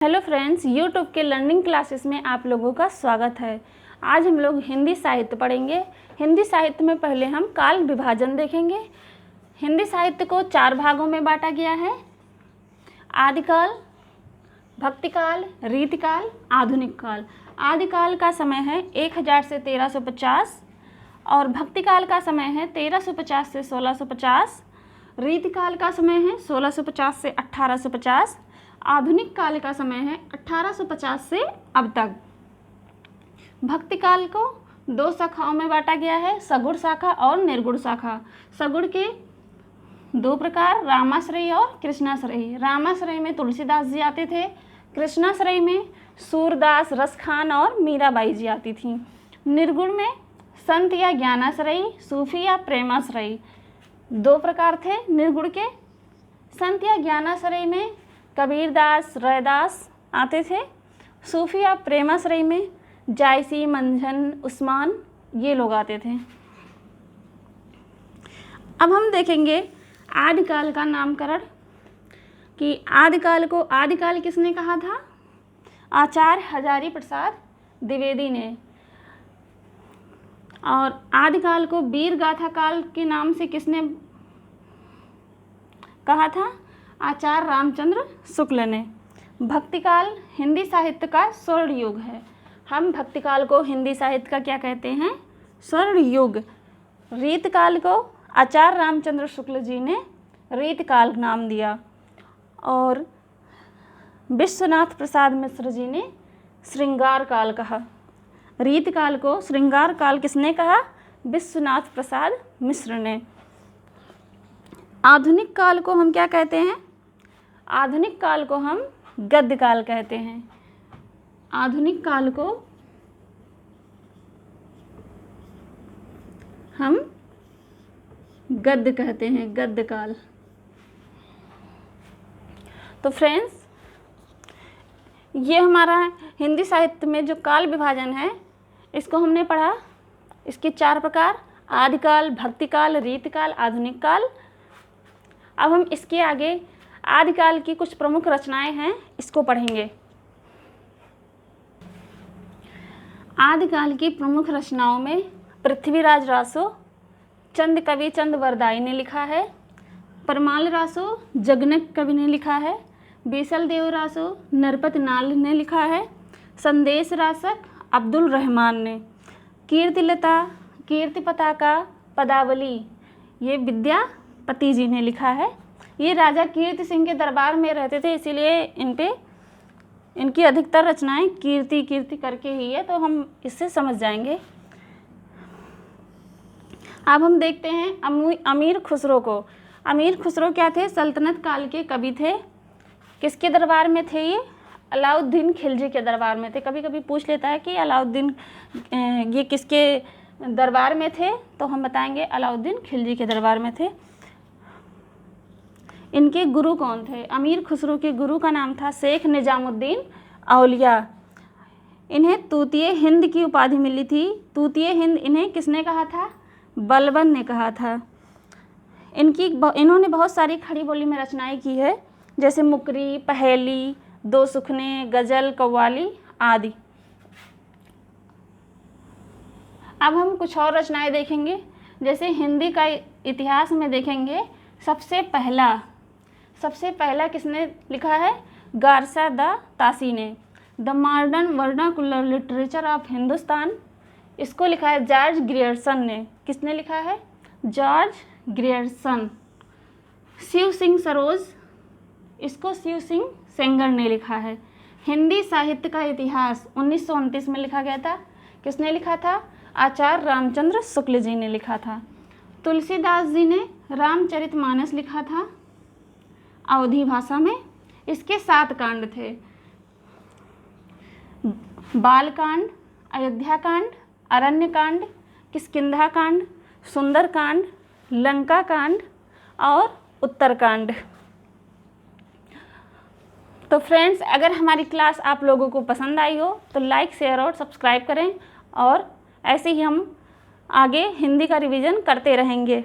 Hello friends, YouTube के learning classes में आप लोगों का स्वागत है। आज हम लोग हिंदी साहित्य पढ़ेंगे। हिंदी साहित्य में पहले हम काल विभाजन देखेंगे। हिंदी साहित्य को 4 भागों में बांटा गया है: आदिकाल, भक्तिकाल, रीतिकाल, आधुनिक काल। आदिकाल का समय है 1000 से 1350 और भक्तिकाल का समय है 1350 से 1650। रीतिकाल का समय है 1650 से 1850। आधुनिक काल का समय है 1850 से अब तक। भक्ति काल को 2 शाखाओं में बांटा गया है: सगुण शाखा और निर्गुण शाखा। सगुण के 2 प्रकार, रामाश्रयी और कृष्णाश्रयी। रामाश्रयी में तुलसीदास जी आते थे, कृष्णाश्रयी में सूरदास, रसखान और मीराबाई जी आती थीं। निर्गुण में संत या ज्ञानाश्रयी, सूफी या प्रेमाश्रयी। 2 प्रकार थे निर्गुण के। संत या ज्ञानाश्रयी में कबीरदास, रैदास आते थे। सूफी या प्रेमाश्रयी में जायसी, मंझन, उस्मान ये लोग आते थे। अब हम देखेंगे आदिकाल का नामकरण कि आदिकाल को आदिकाल किसने कहा था? आचार्य हजारी प्रसाद द्विवेदी ने। और आदिकाल को वीर गाथा काल के नाम से किसने कहा था? आचार्य रामचंद्र शुक्ल ने। भक्तिकाल हिंदी साहित्य का स्वर्ण युग है। हम भक्तिकाल को हिंदी साहित्य का क्या कहते हैं? स्वर्ण युग। रीतकाल को आचार्य रामचंद्र शुक्ल जी ने रीतकाल नाम दिया और विश्वनाथ प्रसाद मिश्र जी ने श्रृंगार काल कहा। रीतकाल को श्रृंगार काल किसने कहा? विश्वनाथ प्रसाद मिश्र ने। आधुनिक काल को हम क्या कहते हैं? आधुनिक काल को हम गद्य काल कहते हैं। आधुनिक काल को हम गद्य कहते हैं, गद्य काल। तो फ्रेंड्स, ये हमारा हिंदी साहित्य में जो काल विभाजन है इसको हमने पढ़ा। इसके 4 प्रकार: आदिकाल, भक्तिकाल, रीतिकाल, आधुनिक काल। अब हम इसके आगे आदिकाल की कुछ प्रमुख रचनाएं हैं, इसको पढ़ेंगे। आदिकाल की प्रमुख रचनाओं में पृथ्वीराज रासो चंद कवि चंद वरदाई ने लिखा है। परमाल रासो जगनक कवि ने लिखा है। बीसल देव रासो नरपत नाल ने लिखा है। संदेश रासक अब्दुल रहमान ने। कीर्तिलता कीर्ति पताका पदावली ये विद्यापति जी ने लिखा है। ये राजा कीर्ति सिंह के दरबार में रहते थे, इसीलिए इनकी अधिकतर रचनाएं कीर्ति कीर्ति करके ही है, तो हम इससे समझ जाएंगे। अब हम देखते हैं अमीर खुसरो को। अमीर खुसरो क्या थे? सल्तनत काल के कवि थे। किसके दरबार में थे ये? अलाउद्दीन खिलजी के दरबार में थे। कभी कभी पूछ लेता है कि अलाउद्दीन ये किसके दरबार में थे, तो हम बताएंगे अलाउद्दीन खिलजी के दरबार में थे। इनके गुरु कौन थे? अमीर खुसरो के गुरु का नाम था शेख निजामुद्दीन औलिया। इन्हें तूतिए हिंद की उपाधि मिली थी। तूतिए हिंद इन्हें किसने कहा था? बलबन ने कहा था। इन्होंने बहुत सारी खड़ी बोली में रचनाएं की है, जैसे मुकरी, पहेली, 2 सुखने, गज़ल, कव्वाली आदि। अब हम कुछ और रचनाएं देखेंगे। जैसे हिंदी का इतिहास में देखेंगे, सबसे पहला किसने लिखा है? गारसा द तासी ने। The modern vernacular literature of Hindustan, इसको लिखा है जॉर्ज ग्रियर्सन ने। किसने लिखा है? George Grierson. शिव सिंह सरोज, इसको शिव सिंह सेंगर ने लिखा है। हिंदी साहित्य का इतिहास 1929 में लिखा गया था। किसने लिखा था? आचार्य रामचंद्र शुक्ल जी ने लिखा था। तुलसीदास जी ने रामचरितमानस लिखा था अवधी भाषा में। इसके 7 कांड थे: बालकांड, अयोध्या कांड, अरण्य कांड, किष्किंधा कांड, सुंदर कांड, लंका कांड और उत्तरकांड। तो फ्रेंड्स, अगर हमारी क्लास आप लोगों को पसंद आई हो तो लाइक, शेयर और सब्सक्राइब करें, और ऐसे ही हम आगे हिंदी का रिवीजन करते रहेंगे।